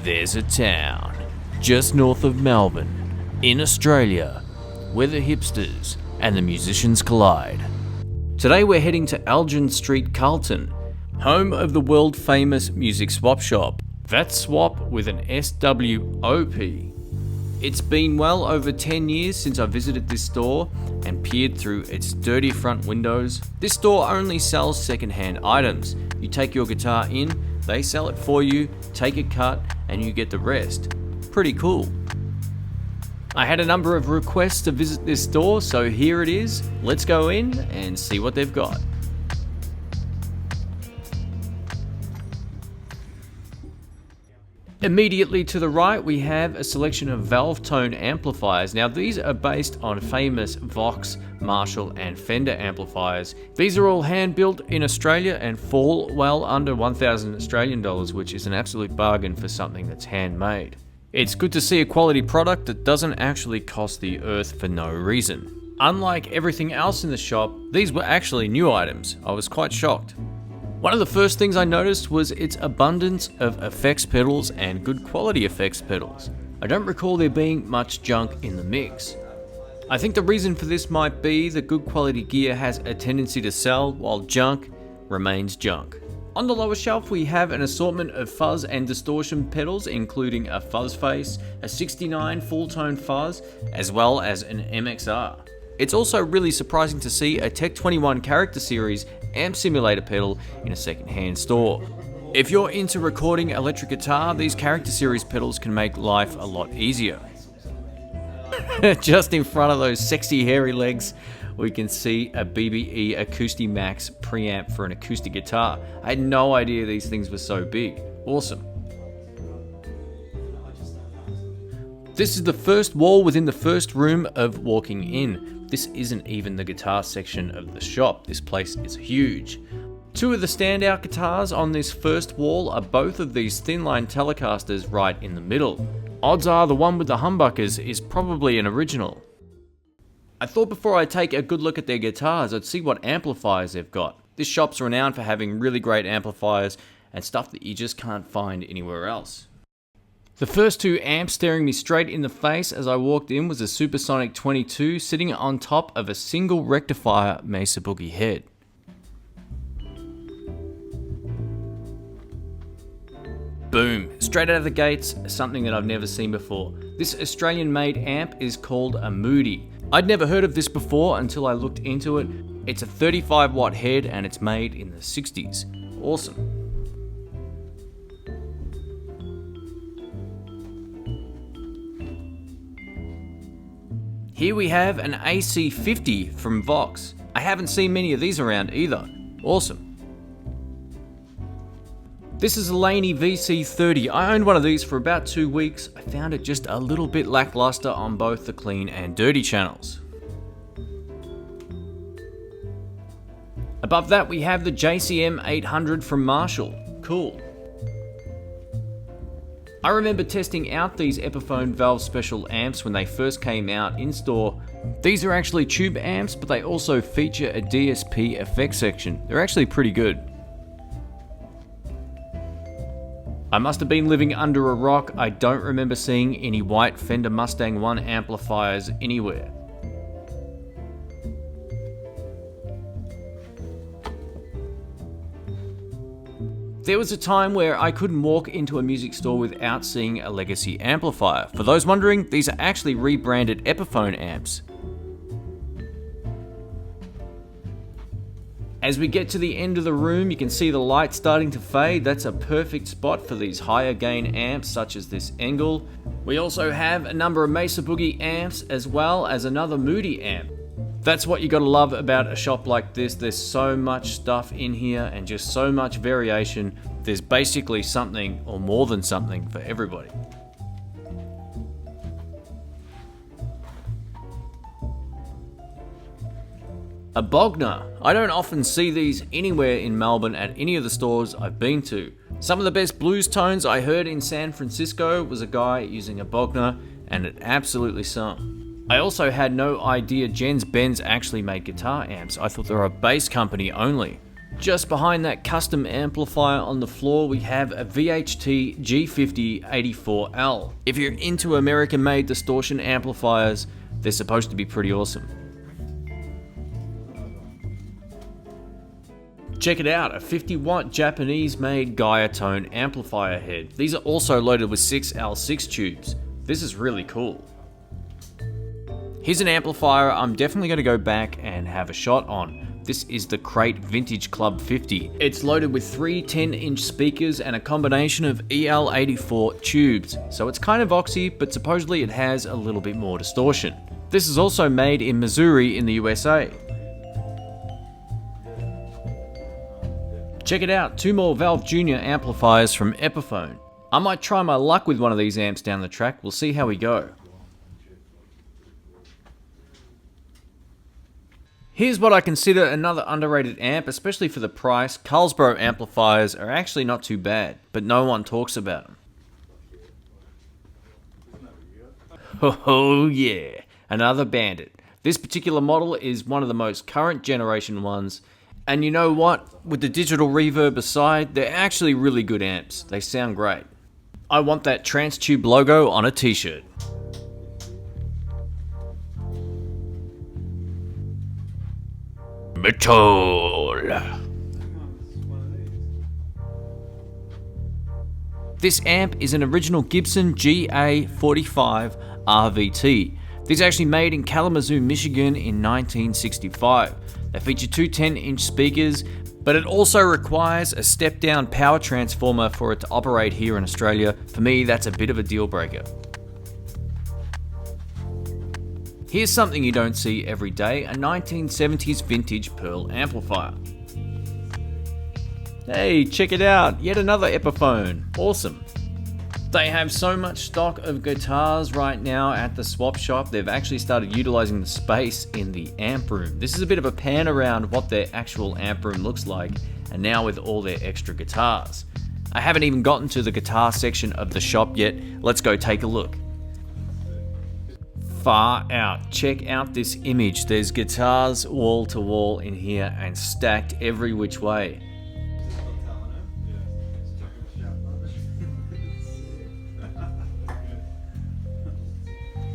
There's a town just north of Melbourne, in Australia, where the hipsters and the musicians collide. Today we're heading to Algin Street, Carlton, home of the world famous music swap shop. That's swap with an S-W-O-P. It's been well over 10 years since I visited this store and peered through its dirty front windows. This store only sells second-hand items. You take your guitar in, they sell it for you, take a cut, and you get the rest. Pretty cool. I had a number of requests to visit this store, so here it is. Let's go in and see what they've got. Immediately to the right, we have a selection of ValveTone amplifiers. Now, these are based on famous Vox, Marshall, and Fender amplifiers. These are all hand-built in Australia and fall well under 1,000 Australian dollars, which is an absolute bargain for something that's handmade. It's good to see a quality product that doesn't actually cost the earth for no reason. Unlike everything else in the shop, these were actually new items. I was quite shocked. One of the first things I noticed was its abundance of effects pedals and good quality effects pedals. I don't recall there being much junk in the mix. I think the reason for this might be that good quality gear has a tendency to sell, while junk remains junk. On the lower shelf we have an assortment of fuzz and distortion pedals, including a fuzz face, a 69 full tone fuzz, as well as an MXR. It's also really surprising to see a Tech 21 Character Series amp simulator pedal in a second-hand store. If you're into recording electric guitar, these Character Series pedals can make life a lot easier. Just in front of those sexy hairy legs, we can see a BBE Acoustic Max preamp for an acoustic guitar. I had no idea these things were so big. Awesome. This is the first wall within the first room of walking in. This isn't even the guitar section of the shop. This place is huge. Two of the standout guitars on this first wall are both of these Thinline Telecasters right in the middle. Odds are the one with the humbuckers is probably an original. I thought before I take a good look at their guitars, I'd see what amplifiers they've got. This shop's renowned for having really great amplifiers and stuff that you just can't find anywhere else. The first two amps staring me straight in the face as I walked in was a Supersonic 22 sitting on top of a single rectifier Mesa Boogie head. Boom, straight out of the gates, something that I've never seen before. This Australian-made amp is called a Moody. I'd never heard of this before until I looked into it. It's a 35 watt head and it's made in the 60s. Awesome. Here we have an AC50 from Vox. I haven't seen many of these around either. Awesome. This is a Laney VC30. I owned one of these for about 2 weeks. I found it just a little bit lackluster on both the clean and dirty channels. Above that we have the JCM 800 from Marshall. Cool. I remember testing out these Epiphone Valve Special amps when they first came out in store. These are actually tube amps, but they also feature a DSP effects section. They're actually pretty good. I must have been living under a rock. I don't remember seeing any white Fender Mustang 1 amplifiers anywhere. There was a time where I couldn't walk into a music store without seeing a legacy amplifier. For those wondering, these are actually rebranded Epiphone amps. As we get to the end of the room, you can see the light starting to fade. That's a perfect spot for these higher gain amps such as this Engl. We also have a number of Mesa Boogie amps as well as another Moody amp. That's what you gotta love about a shop like this. There's so much stuff in here and just so much variation. There's basically something or more than something for everybody. A Bogner. I don't often see these anywhere in Melbourne at any of the stores I've been to. Some of the best blues tones I heard in San Francisco was a guy using a Bogner, and it absolutely sung. I also had no idea Jens Benz actually made guitar amps. I thought they were a bass company only. Just behind that custom amplifier on the floor, we have a VHT G50 84L. If you're into American-made distortion amplifiers, they're supposed to be pretty awesome. Check it out, a 50-watt Japanese-made Guyatone amplifier head. These are also loaded with 6 L6 tubes. This is really cool. Here's an amplifier I'm definitely going to go back and have a shot on. This is the Crate Vintage Club 50. It's loaded with 3 10-inch speakers and a combination of EL84 tubes. So it's kind of voxy, but supposedly it has a little bit more distortion. This is also made in Missouri in the USA. Check it out, 2 more Valve Junior amplifiers from Epiphone. I might try my luck with one of these amps down the track, we'll see how we go. Here's what I consider another underrated amp, especially for the price. Carlsbad amplifiers are actually not too bad, but no one talks about them. Oh yeah, another Bandit. This particular model is one of the most current generation ones. And you know what? With the digital reverb aside, they're actually really good amps. They sound great. I want that TransTube logo on a t-shirt. Metal. This amp is an original Gibson GA45 RVT. These are actually made in Kalamazoo, Michigan in 1965. They feature 2 10-inch speakers, but it also requires a step-down power transformer for it to operate here in Australia. For me, that's a bit of a deal breaker. Here's something you don't see every day, a 1970s vintage Pearl amplifier. Hey, check it out, yet another Epiphone. Awesome. They have so much stock of guitars right now at the Swop Shop, they've actually started utilizing the space in the amp room. This is a bit of a pan around what their actual amp room looks like, and now with all their extra guitars. I haven't even gotten to the guitar section of the shop yet. Let's go take a look. Far out. Check out this image. There's guitars wall to wall in here and stacked every which way.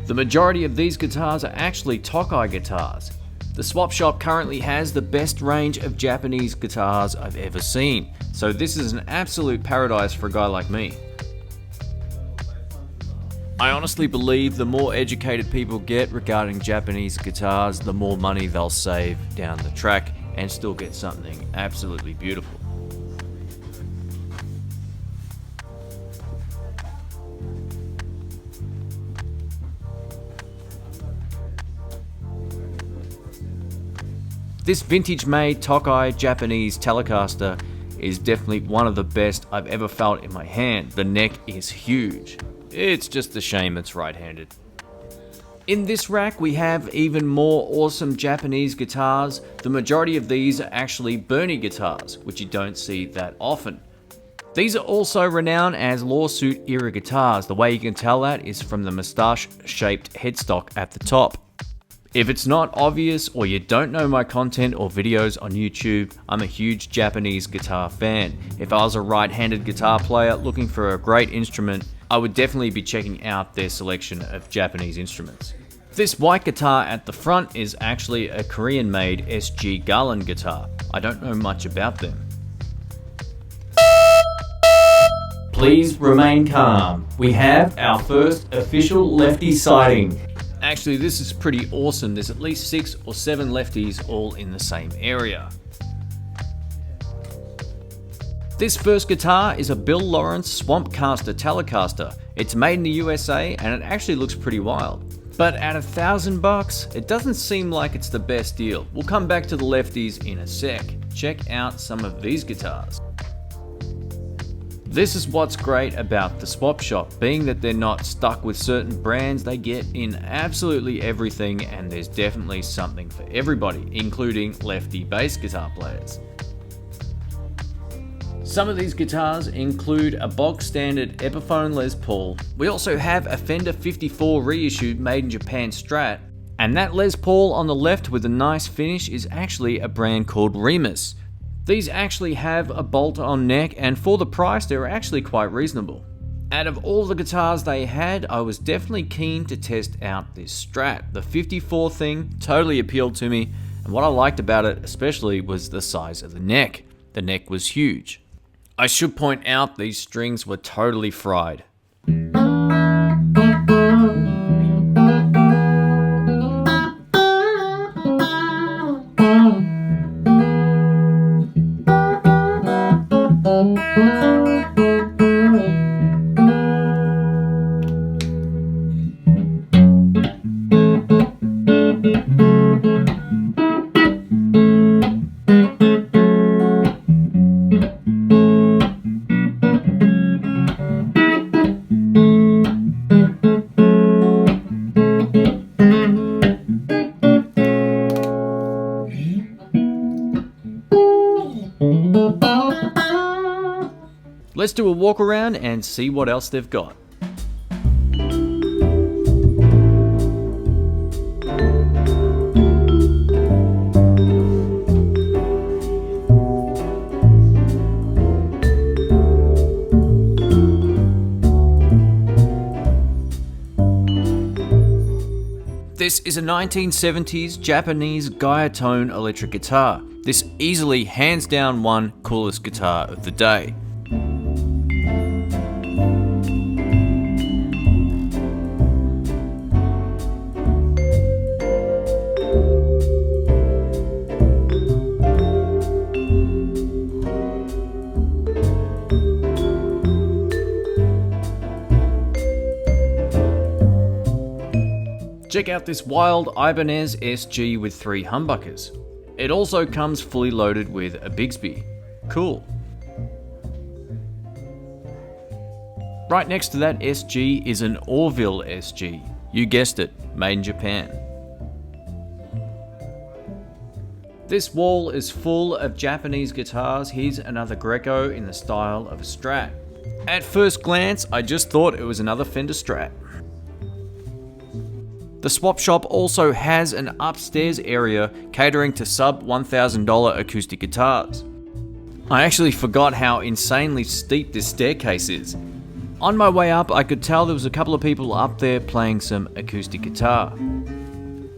The majority of these guitars are actually Tokai guitars. The Swop Shop currently has the best range of Japanese guitars I've ever seen, so this is an absolute paradise for a guy like me. I honestly believe the more educated people get regarding Japanese guitars, the more money they'll save down the track and still get something absolutely beautiful. This vintage-made Tokai Japanese Telecaster is definitely one of the best I've ever felt in my hand. The neck is huge. It's just a shame it's right-handed. In this rack we have even more awesome Japanese guitars. The majority of these are actually Burny guitars, which you don't see that often. These are also renowned as lawsuit era guitars. The way you can tell that is from the moustache-shaped headstock at the top. If it's not obvious or you don't know my content or videos on YouTube, I'm a huge Japanese guitar fan. If I was a right-handed guitar player looking for a great instrument, I would definitely be checking out their selection of Japanese instruments. This white guitar at the front is actually a Korean-made SG Gall guitar. I don't know much about them. Please remain calm. We have our first official Lefty sighting. Actually, this is pretty awesome. There's at least 6 or 7 lefties all in the same area. This first guitar is a Bill Lawrence SwampKaster Telecaster. It's made in the USA and it actually looks pretty wild. But at $1,000, it doesn't seem like it's the best deal. We'll come back to the lefties in a sec. Check out some of these guitars. This is what's great about the Swop Shop, being that they're not stuck with certain brands. They get in absolutely everything and there's definitely something for everybody, including lefty bass guitar players. Some of these guitars include a bog standard Epiphone Les Paul. We also have a Fender 54 reissue made in Japan Strat, and that Les Paul on the left with a nice finish is actually a brand called Remus. These actually have a bolt-on neck, and for the price they're actually quite reasonable. Out of all the guitars they had, I was definitely keen to test out this Strat. The 54 thing totally appealed to me, and what I liked about it especially was the size of the neck. The neck was huge. I should point out these strings were totally fried. Let's do a walk around and see what else they've got. This is a 1970s Japanese Guyatone electric guitar. This easily hands down one coolest guitar of the day. Check out this wild Ibanez SG with 3 humbuckers. It also comes fully loaded with a Bigsby. Cool. Right next to that SG is an Orville SG. You guessed it, made in Japan. This wall is full of Japanese guitars. Here's another Greco in the style of a Strat. At first glance, I just thought it was another Fender Strat. The Swop Shop also has an upstairs area catering to sub $1,000 acoustic guitars. I actually forgot how insanely steep this staircase is. On my way up, I could tell there was a couple of people up there playing some acoustic guitar.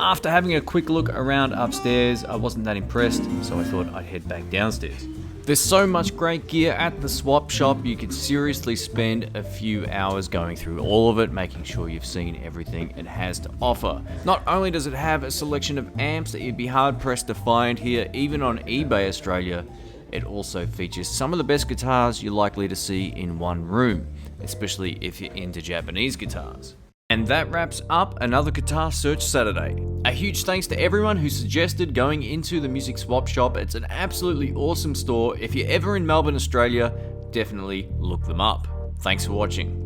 After having a quick look around upstairs, I wasn't that impressed, so I thought I'd head back downstairs. There's so much great gear at the Swop Shop, you could seriously spend a few hours going through all of it, making sure you've seen everything it has to offer. Not only does it have a selection of amps that you'd be hard pressed to find here, even on eBay Australia, it also features some of the best guitars you're likely to see in one room, especially if you're into Japanese guitars. And that wraps up another Guitar Search Saturday. A huge thanks to everyone who suggested going into the Music Swap Shop. It's an absolutely awesome store. If you're ever in Melbourne, Australia, definitely look them up. Thanks for watching.